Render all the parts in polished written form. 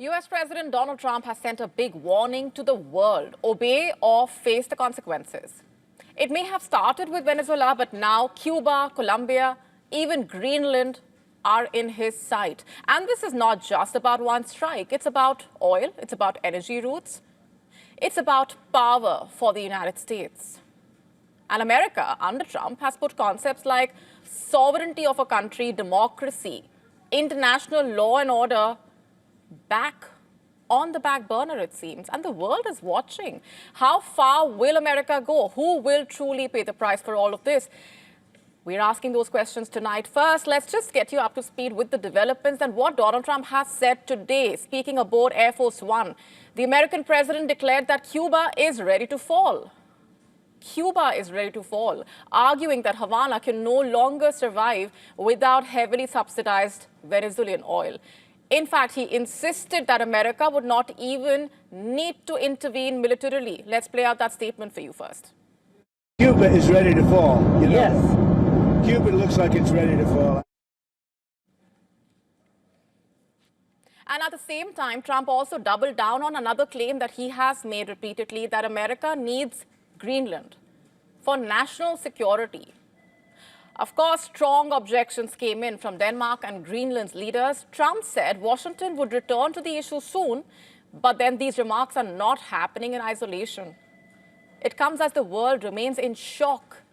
US President Donald Trump has sent a big warning to the world. Obey or face the consequences. It may have started with Venezuela, but now Cuba, Colombia, even Greenland are in his sight. And this is not just about one strike. It's about oil. It's about energy routes. It's about power for the United States. And America, under Trump, has put concepts like sovereignty of a country, democracy, international law and order back on the back burner, it seems. And the world is watching. How far will America go? Who will truly pay the price for all of this? We're asking those questions tonight. First, let's just get you up to speed with the developments and what Donald Trump has said today. Speaking aboard Air Force One, the American president declared that Cuba is ready to fall. Cuba is ready to fall, arguing that Havana can no longer survive without heavily subsidized Venezuelan oil. In fact, he insisted that America would not even need to intervene militarily. Let's play out that statement for you first. Cuba is ready to fall. You know? Yes. Cuba looks like it's ready to fall. And at the same time, Trump also doubled down on another claim that he has made repeatedly, that America needs Greenland for national security. Of course, strong objections came in from Denmark and Greenland's leaders. Trump said Washington would return to the issue soon, but then these remarks are not happening in isolation. It comes as the world remains in shock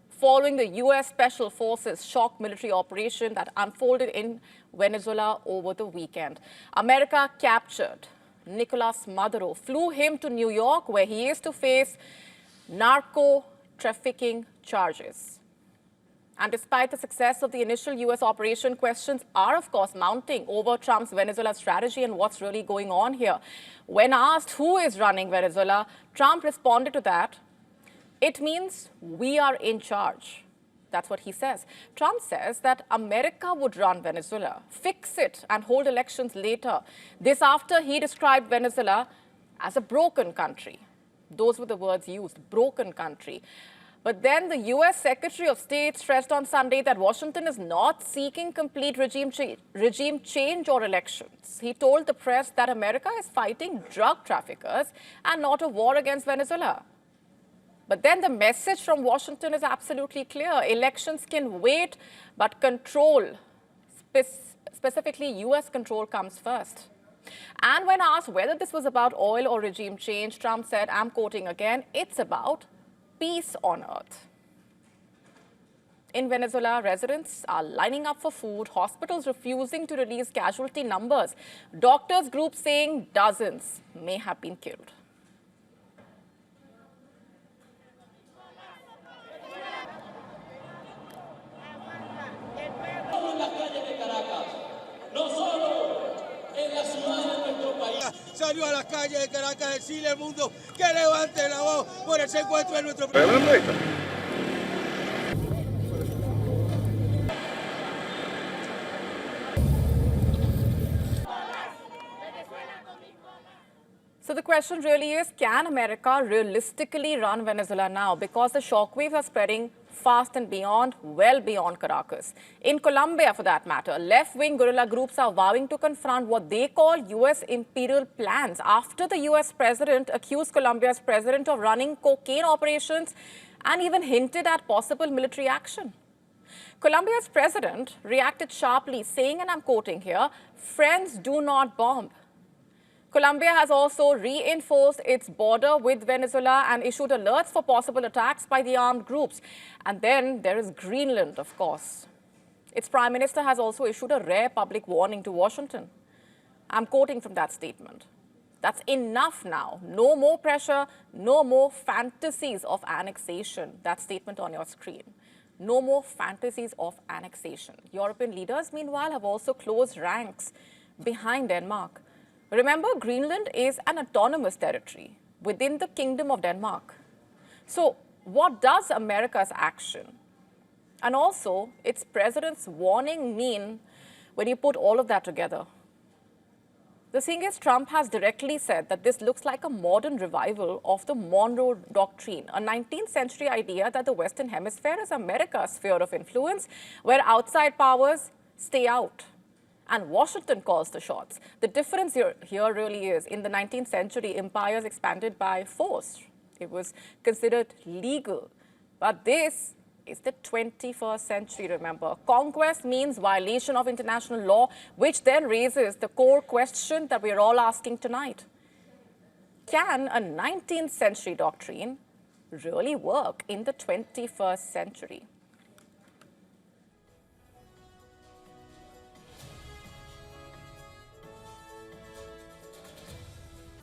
following the U.S. Special Forces shock military operation that unfolded in Venezuela over the weekend. America captured Nicolás Maduro, flew him to New York, where he is to face narco-trafficking charges. And despite the success of the initial U.S. operation, questions are, of course, mounting over Trump's Venezuela strategy and what's really going on here. When asked who is running Venezuela, Trump responded to that. It means we are in charge. That's what he says. Trump says that America would run Venezuela, fix it, and hold elections later. This after he described Venezuela as a broken country. Those were the words used, broken country. But then the U.S. Secretary of State stressed on Sunday that Washington is not seeking complete regime change or elections. He told the press that America is fighting drug traffickers and not a war against Venezuela. But then the message from Washington is absolutely clear. Elections can wait, but control, specifically U.S. control, comes first. And when asked whether this was about oil or regime change, Trump said, I'm quoting again, it's about peace on earth. In Venezuela, residents are lining up for food, hospitals refusing to release casualty numbers, doctors' groups saying dozens may have been killed. Salió a las calles de Caracas a decirle al mundo que levante la voz por ese encuentro de nuestro So the question really is, can America realistically run Venezuela now? Because the shockwaves are spreading fast and beyond, well beyond Caracas. In Colombia, for that matter, left-wing guerrilla groups are vowing to confront what they call U.S. imperial plans after the U.S. president accused Colombia's president of running cocaine operations and even hinted at possible military action. Colombia's president reacted sharply, saying, and I'm quoting here, "Friends do not bomb." Colombia has also reinforced its border with Venezuela and issued alerts for possible attacks by the armed groups. And then there is Greenland, of course. Its prime minister has also issued a rare public warning to Washington. I'm quoting from that statement. That's enough now. No more pressure, no more fantasies of annexation. That statement on your screen. No more fantasies of annexation. European leaders, meanwhile, have also closed ranks behind Denmark. Remember, Greenland is an autonomous territory within the Kingdom of Denmark. So what does America's action and also its president's warning mean when you put all of that together? The thing is, Trump has directly said that this looks like a modern revival of the Monroe Doctrine, a 19th century idea that the Western Hemisphere is America's sphere of influence, where outside powers stay out. and Washington calls the shots. The difference here really is, in the 19th century, empires expanded by force. It was considered legal. But this is the 21st century, remember. Conquest means violation of international law, which then raises the core question that we're all asking tonight. Can a 19th century doctrine really work in the 21st century?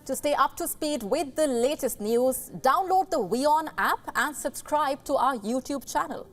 To stay up to speed with the latest news, download the WION app and subscribe to our YouTube channel.